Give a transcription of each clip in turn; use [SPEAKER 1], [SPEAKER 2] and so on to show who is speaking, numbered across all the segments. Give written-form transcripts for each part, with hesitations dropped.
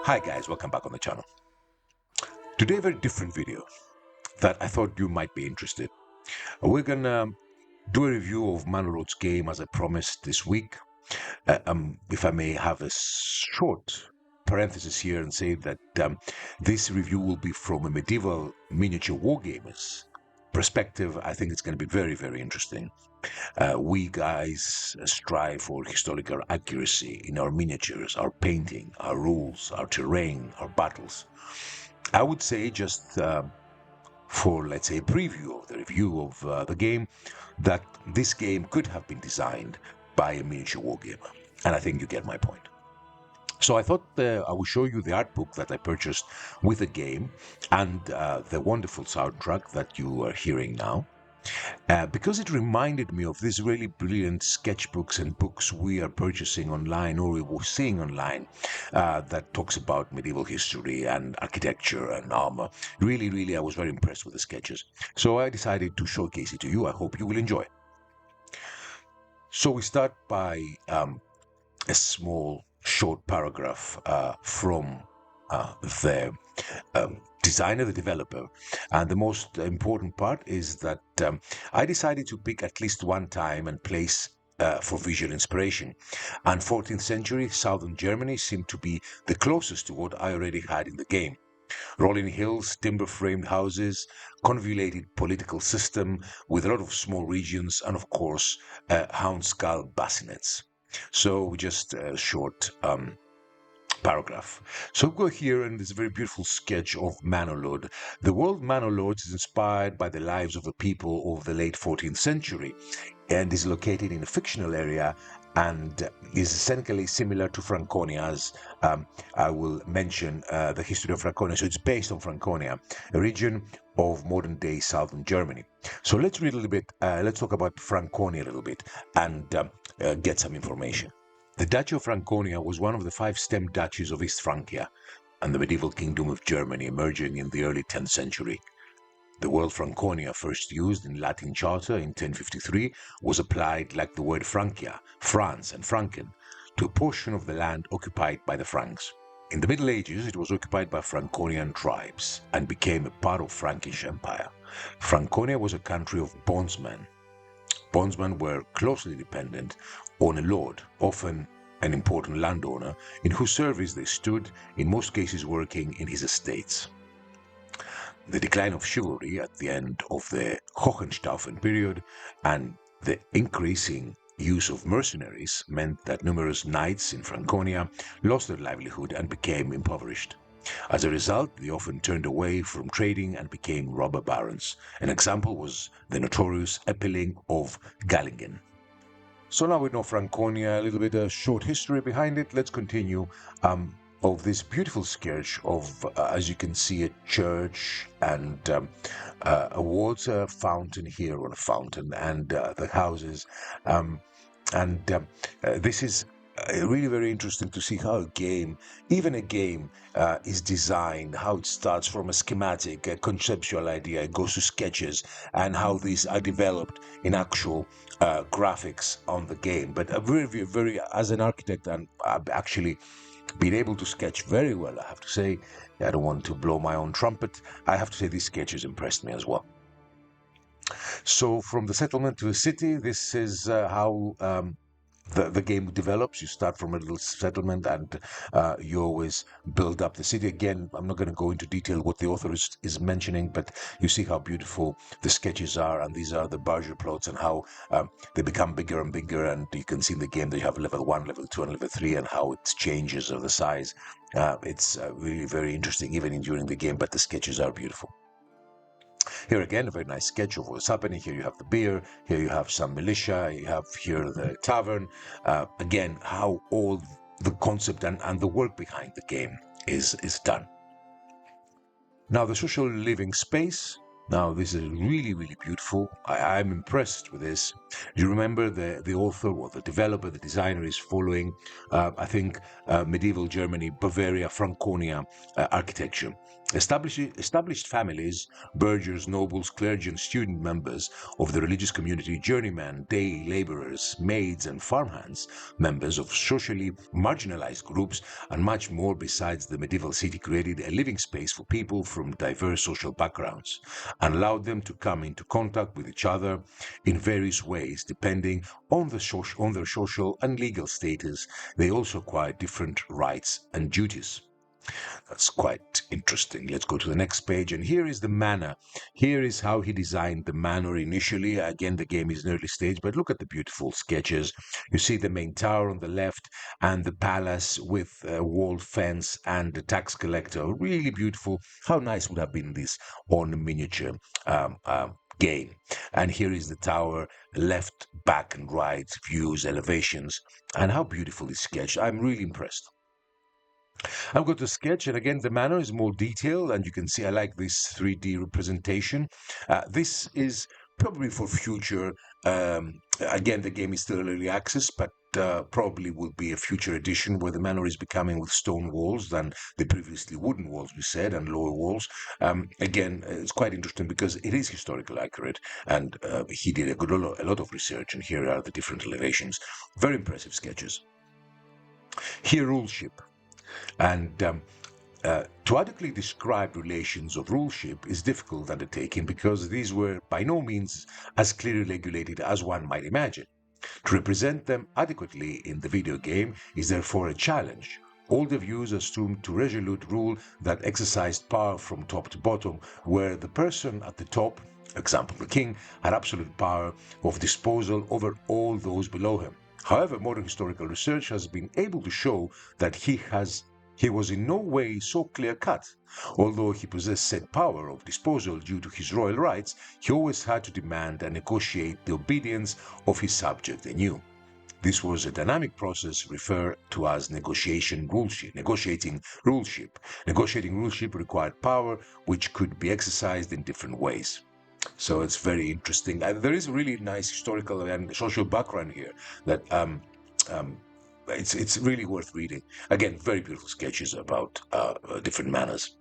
[SPEAKER 1] Hi guys, welcome back on the channel. Today a very different video that I thought you might be interested. We're gonna do a review of Manor Lords game as I promised this week. If I may have a short parenthesis here and say that this review will be from a medieval miniature wargamers perspective. I think it's going to be very, very interesting. We guys strive for historical accuracy in our miniatures, our painting, our rules, our terrain, our battles. I would say just for, let's say, a preview of the review of the game, that this game could have been designed by a miniature wargamer. And I think you get my point. So I thought I will show you the art book that I purchased with the game and the wonderful soundtrack that you are hearing now. Because it reminded me of these really brilliant sketchbooks and books we are purchasing online or we were seeing online that talks about medieval history and architecture and armor. Really, I was very impressed with the sketches. So I decided to showcase it to you. I hope you will enjoy. So we start by a small short paragraph from the designer, the developer. And the most important part is that I decided to pick at least one time and place for visual inspiration. And 14th century southern Germany seemed to be the closest to what I already had in the game. Rolling hills, timber-framed houses, convoluted political system with a lot of small regions, and of course, hound skull bassinets. So just a short paragraph. So go here, and there's a very beautiful sketch of Manor Lord. The world Manor Lords is inspired by the lives of the people of the late 14th century and is located in a fictional area and is essentially similar to Franconia, as I will mention the history of Franconia. So it's based on Franconia, a region of modern-day southern Germany. So let's read a little bit, let's talk about Franconia a little bit and get some information. The Duchy of Franconia was one of the 5 stem duchies of East Francia and the medieval kingdom of Germany emerging in the early 10th century. The word Franconia, first used in Latin Charter in 1053, was applied like the word Francia, France and Franken, to a portion of the land occupied by the Franks. In the Middle Ages, it was occupied by Franconian tribes and became a part of Frankish Empire. Franconia was a country of bondsmen. Bondsmen were closely dependent on a lord, often an important landowner, in whose service they stood, in most cases working in his estates. The decline of chivalry at the end of the Hohenstaufen period and the increasing use of mercenaries meant that numerous knights in Franconia lost their livelihood and became impoverished. As a result, they often turned away from trading and became robber barons. An example was the notorious Eppling of Gallingen. So now we know Franconia, a little bit of short history behind it. Let's continue of this beautiful sketch of, as you can see, a church and a water fountain here, or a fountain, and the houses. This is really very interesting to see how a game, even a game, is designed, how it starts from a schematic, a conceptual idea, it goes to sketches, and how these are developed in actual graphics on the game. But very, as an architect, and actually been able to sketch very well, I have to say. I don't want to blow my own trumpet. I have to say these sketches impressed me as well. So from the settlement to the city, this is how the game develops. You start from a little settlement and you always build up the city. Again, I'm not going to go into detail what the author is mentioning, but you see how beautiful the sketches are, and these are the barrier plots and how they become bigger and bigger, and you can see in the game that you have level 1, level 2 and level 3 and how it changes of the size. It's really very interesting even during the game, but the sketches are beautiful. Here again, a very nice sketch of what's happening. Here you have the beer, here you have some militia, you have here the tavern. Again, how all the concept and the work behind the game is done. Now, the social living space. Now, this is really beautiful. I'm impressed with this. You remember the author or the developer, the designer is following, I think, medieval Germany, Bavaria, Franconia architecture. Established families, burghers, nobles, clergy, and student members of the religious community, journeymen, day laborers, maids, and farmhands, members of socially marginalized groups, and much more besides, the medieval city created a living space for people from diverse social backgrounds and allowed them to come into contact with each other in various ways depending on their social and legal status. They also acquired different rights and duties. That's quite interesting. Let's go to the next page. And here is the manor. Here is how he designed the manor initially. Again, the game is in early stage, but look at the beautiful sketches. You see the main tower on the left and the palace with a walled fence and the tax collector. Really beautiful. How nice would have been this on a miniature game. And here is the tower, left, back, and right views, elevations, and how beautifully sketched. I'm really impressed. I'm going to sketch, and again, the manner is more detailed, and you can see I like this 3D representation. This is probably for future. Again, the game is still early access, but probably will be a future edition where the manor is becoming with stone walls than the previously wooden walls, we said, and lower walls. Again, it's quite interesting because it is historically accurate, and he did a lot of research, and here are the different elevations. Very impressive sketches. Here, ruleship. And to adequately describe relations of ruleship is difficult undertaking because these were by no means as clearly regulated as one might imagine. To represent them adequately in the video game is therefore a challenge. All the views assumed to resolute rule that exercised power from top to bottom, where the person at the top, example the king, had absolute power of disposal over all those below him. However, modern historical research has been able to show that he was in no way so clear-cut. Although he possessed said power of disposal due to his royal rights, he always had to demand and negotiate the obedience of his subject anew. This was a dynamic process referred to as negotiating ruleship. Negotiating ruleship required power which could be exercised in different ways. So it's very interesting. And there is a really nice historical and social background here that um, it's really worth reading. Again, very beautiful sketches about different manners.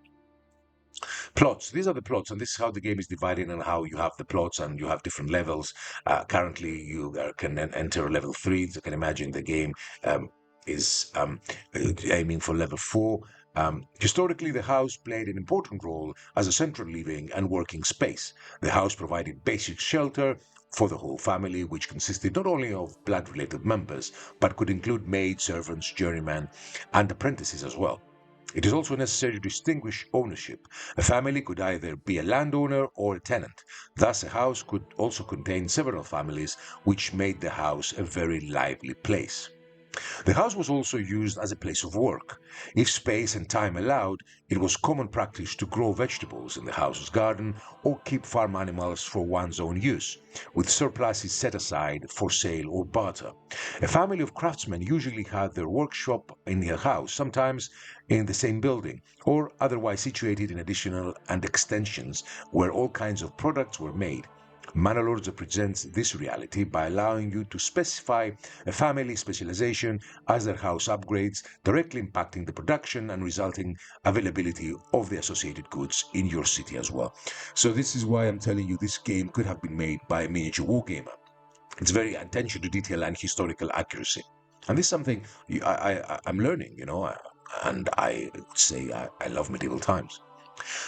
[SPEAKER 1] Plots. These are the plots, and this is how the game is divided and how you have the plots and you have different levels. Currently, you can enter level 3. So you can imagine the game is aiming for level 4. Historically, the house played an important role as a central living and working space. The house provided basic shelter for the whole family, which consisted not only of blood-related members, but could include maids, servants, journeymen, and apprentices as well. It is also necessary to distinguish ownership. A family could either be a landowner or a tenant. Thus, a house could also contain several families, which made the house a very lively place. The house was also used as a place of work. If space and time allowed, it was common practice to grow vegetables in the house's garden or keep farm animals for one's own use, with surpluses set aside for sale or barter. A family of craftsmen usually had their workshop in their house, sometimes in the same building, or otherwise situated in additional and extensions where all kinds of products were made. Manor Lords represents this reality by allowing you to specify a family specialization as their house upgrades, directly impacting the production and resulting availability of the associated goods in your city as well. So this is why I'm telling you this game could have been made by a miniature wargamer. It's very attention to detail and historical accuracy. And this is something I'm learning, and I say I love medieval times.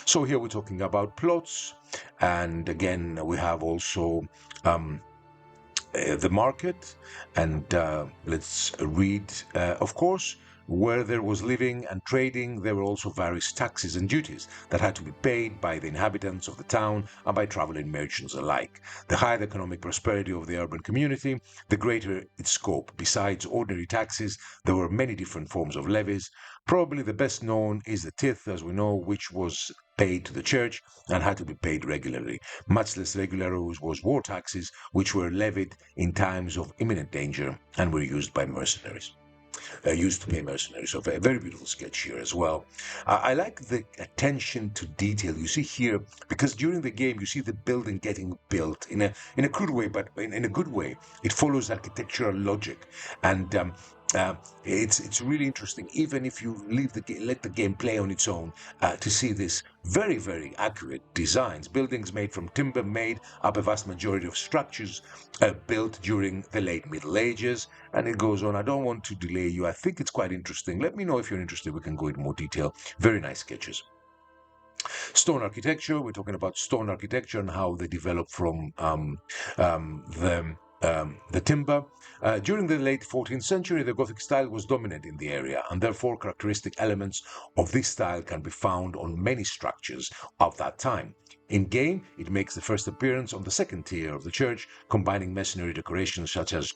[SPEAKER 1] So here we're talking about plots, and again we have also um, the market, and let's read. Of course, where there was living and trading, there were also various taxes and duties that had to be paid by the inhabitants of the town and by traveling merchants alike. The higher the economic prosperity of the urban community, the greater its scope. Besides ordinary taxes, there were many different forms of levies. Probably the best known is the tithe, as we know, which was paid to the church and had to be paid regularly. Much less regular was war taxes, which were levied in times of imminent danger and were used by mercenaries. Used to pay mercenaries. So a very beautiful sketch here as well. I like the attention to detail you see here, because during the game you see the building getting built in a crude way, but in a good way. It follows architectural logic, and Uh, it's really interesting, even if you let the game play on its own, to see this very accurate designs. Buildings made from timber made up a vast majority of structures built during the late Middle Ages, and it goes on. I don't want to delay you. I think it's quite interesting. Let me know if you're interested. We can go into more detail. Very nice sketches. Stone architecture. We're talking about stone architecture and how they developed from the timber. During the late 14th century, the Gothic style was dominant in the area, and therefore characteristic elements of this style can be found on many structures of that time. In game, it makes the first appearance on the second tier of the church, combining masonry decorations such as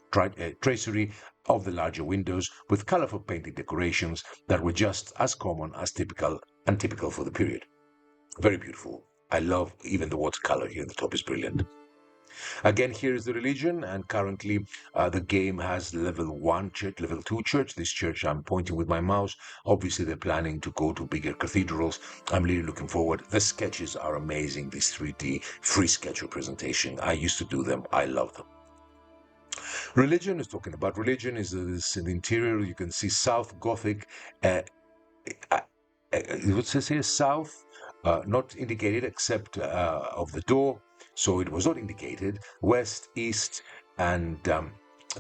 [SPEAKER 1] tracery of the larger windows with colorful painted decorations that were just as common as typical for the period. Very beautiful. I love even the watercolor here. The top is brilliant. Again, here is the religion, and currently the game has level 1 church, level 2 church. This church I'm pointing with my mouse. Obviously, they're planning to go to bigger cathedrals. I'm really looking forward. The sketches are amazing. This 3D free sketch representation. I used to do them. I love them. Religion is talking about religion. Is in the interior. You can see South Gothic. Uh, it says here south, not indicated except of the door, so it was not indicated. West, east, and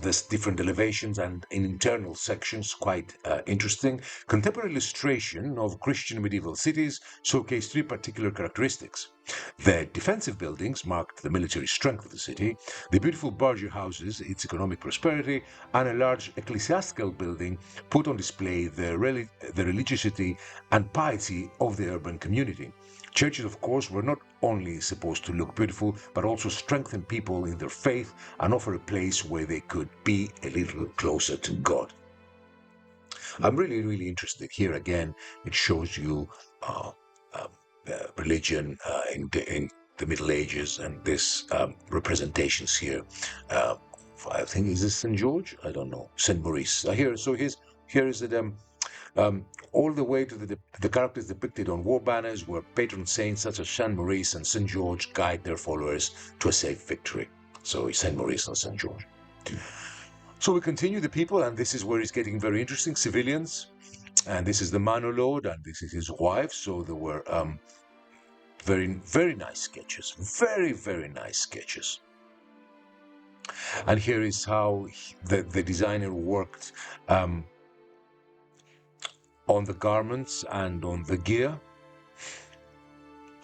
[SPEAKER 1] there's different elevations and in internal sections, quite interesting. Contemporary illustration of Christian medieval cities showcase three particular characteristics. The defensive buildings marked the military strength of the city, the beautiful barger houses, its economic prosperity, and a large ecclesiastical building put on display the religiosity and piety of the urban community. Churches, of course, were not only supposed to look beautiful, but also strengthen people in their faith and offer a place where they could be a little closer to God. I'm really interested. Here again, it shows you uh, um, religion in the Middle Ages, and this representations here. Uh, I think is this Saint George? I don't know. Saint Maurice. Here is it. All the way to the characters depicted on war banners where patron saints such as Saint Maurice and Saint George guide their followers to a safe victory. So Saint Maurice and Saint George. So we continue the people, and this is where it's getting very interesting. Civilians, and this is the Manor Lord, and this is his wife. So there were very nice sketches, very nice sketches. And here is how the designer worked on the garments and on the gear.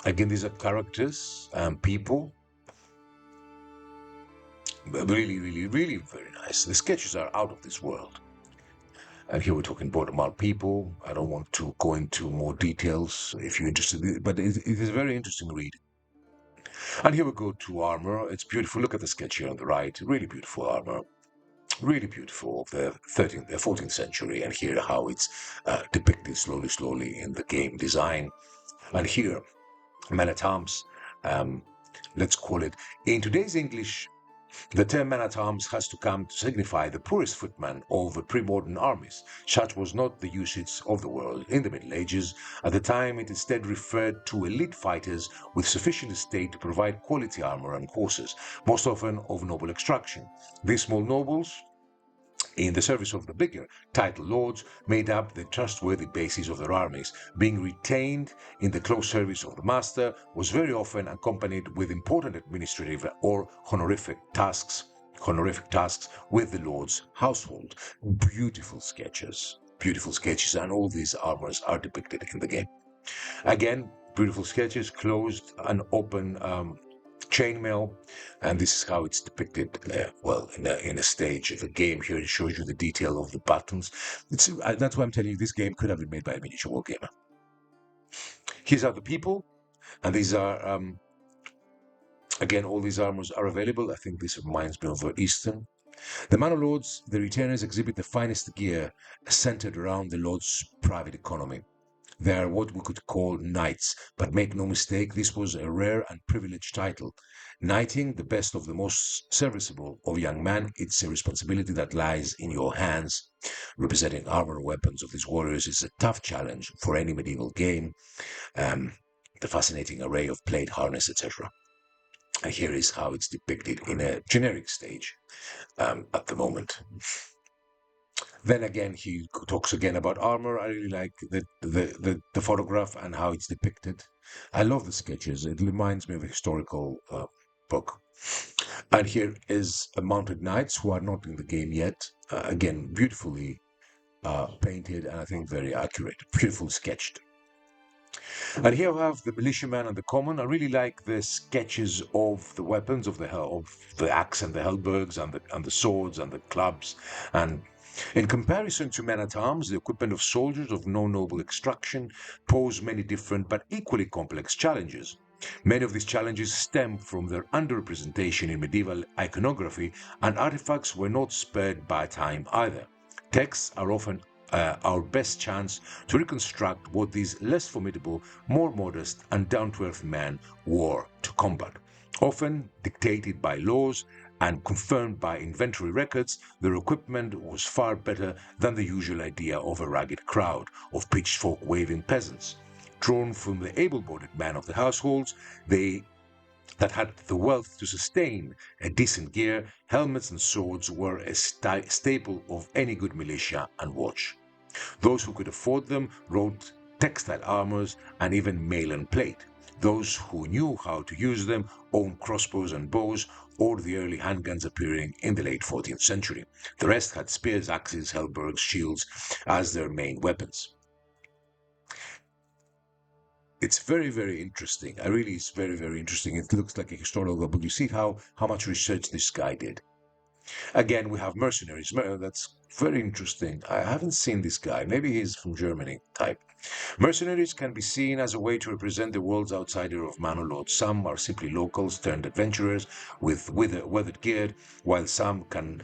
[SPEAKER 1] Again, these are characters and people. Really very nice. The sketches are out of this world. And here we're talking Guatemalan people. I don't want to go into more details if you're interested, but it is a very interesting read. And here we go to armor. It's beautiful. Look at the sketch here on the right. Really beautiful armor. Really beautiful of the 14th century. And here how it's depicted slowly in the game design. And here, men at arms. Let's call it in today's English. The term man at arms has to come to signify the poorest footman of the pre-modern armies. Such was not the usage of the world in the Middle Ages. At the time, it instead referred to elite fighters with sufficient estate to provide quality armor and horses, most often of noble extraction. These small nobles, in the service of the bigger title lords, made up the trustworthy basis of their armies. Being retained in the close service of the master was very often accompanied with important administrative or honorific tasks with the lord's household. Beautiful sketches, and all these armors are depicted in the game. Again, beautiful sketches, closed and open chainmail, and this is how it's depicted. In a stage of a game. Here it shows you the detail of the buttons. That's why I'm telling you this game could have been made by a miniature wargamer. Here's are the people, and these are again, all these armors are available. I think this reminds me of Eastern. The Manor Lords, the retainers, exhibit the finest gear centered around the Lord's private economy. They are what we could call knights, but make no mistake, this was a rare and privileged title. Knighting, the best of the most serviceable of young men, it's a responsibility that lies in your hands. Representing armor and weapons of these warriors is a tough challenge for any medieval game. The fascinating array of plate, harness, etc. And here is how it's depicted in a generic stage at the moment. Then again, he talks again about armor. I really like the photograph and how it's depicted. I love the sketches. It reminds me of a historical book. And here is a mounted knights who are not in the game yet. Again, beautifully painted and I think very accurate. Beautiful sketched. And here we have the militiaman and the common. I really like the sketches of the weapons of the axe and the halberds and the swords and the clubs. And in comparison to men at arms, the equipment of soldiers of no noble extraction pose many different but equally complex challenges. Many of these challenges stem from their underrepresentation in medieval iconography, and artifacts were not spared by time either. Texts are often our best chance to reconstruct what these less formidable, more modest, and down to earth men wore to combat. Often dictated by laws and confirmed by inventory records, their equipment was far better than the usual idea of a ragged crowd of pitchfork waving peasants. Drawn from the able bodied men of the households, they that had the wealth to sustain a decent gear, helmets and swords were a staple of any good militia and watch. Those who could afford them wrote textile armors and even mail and plate. Those who knew how to use them owned crossbows and bows, or the early handguns appearing in the late 14th century. The rest had spears, axes, halberds, shields as their main weapons. It's very, very interesting. I really, it's very, very interesting. It looks like a historical book. You see how much research this guy did. Again, we have mercenaries. That's very interesting. I haven't seen this guy. Maybe he's from Germany type. Mercenaries can be seen as a way to represent the world's outsider of Manor Lords. Some are simply locals turned adventurers with weathered gear, while some can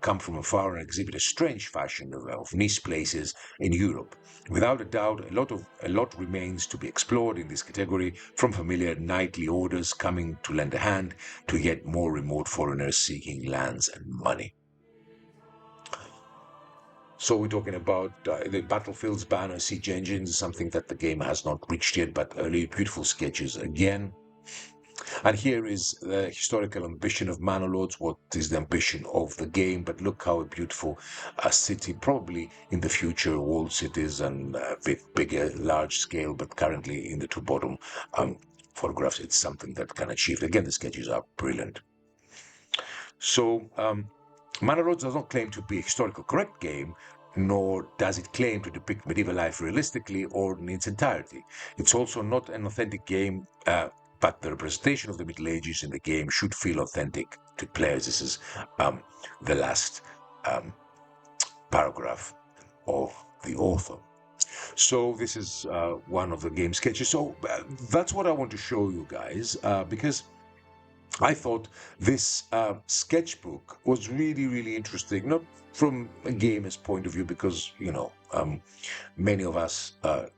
[SPEAKER 1] come from afar and exhibit a strange fashion of niche places in Europe. Without a doubt, a lot remains to be explored in this category, from familiar knightly orders coming to lend a hand to yet more remote foreigners seeking lands and money. So we're talking about the battlefields, banners, siege engines, something that the game has not reached yet, but early beautiful sketches again. And here is the historical ambition of Manor Lords. What is the ambition of the game? But look how beautiful a city, probably in the future, walled cities and a bit bigger, large scale, but currently in the two bottom photographs, it's something that can achieve. Again, the sketches are brilliant. So, Manor Lords does not claim to be a historical correct game, nor does it claim to depict medieval life realistically or in its entirety. It's also not an authentic game, but the representation of the Middle Ages in the game should feel authentic to players. This is the last um, paragraph of the author. So this is one of the game sketches. So that's what I want to show you guys, because I thought this sketchbook was really, really interesting, not from a gamer's point of view, because, many of us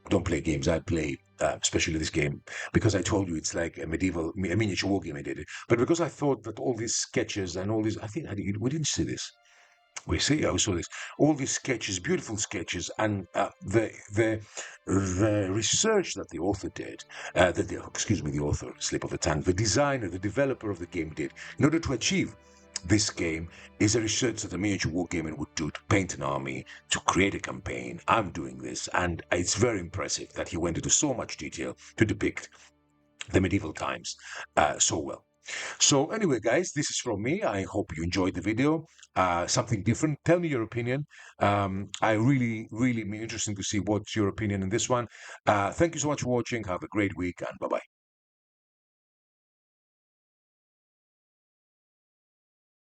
[SPEAKER 1] don't play games. I play, especially this game, because I told you it's like a miniature wargame I did it. But because I thought that all these sketches and all these, I think we didn't see this. We see, I saw this. All these sketches, beautiful sketches, and the research that the author did, the author, slip of the tongue, the designer, the developer of the game did, in order to achieve this game, is a research that a miniature wargamer would do to paint an army, to create a campaign. I'm doing this, and it's very impressive that he went into so much detail to depict the medieval times so well. So anyway, guys, this is from me. I hope you enjoyed the video. Something different. Tell me your opinion. I really be interesting to see what's your opinion in this one. Thank you so much for watching. Have a great week and bye-bye.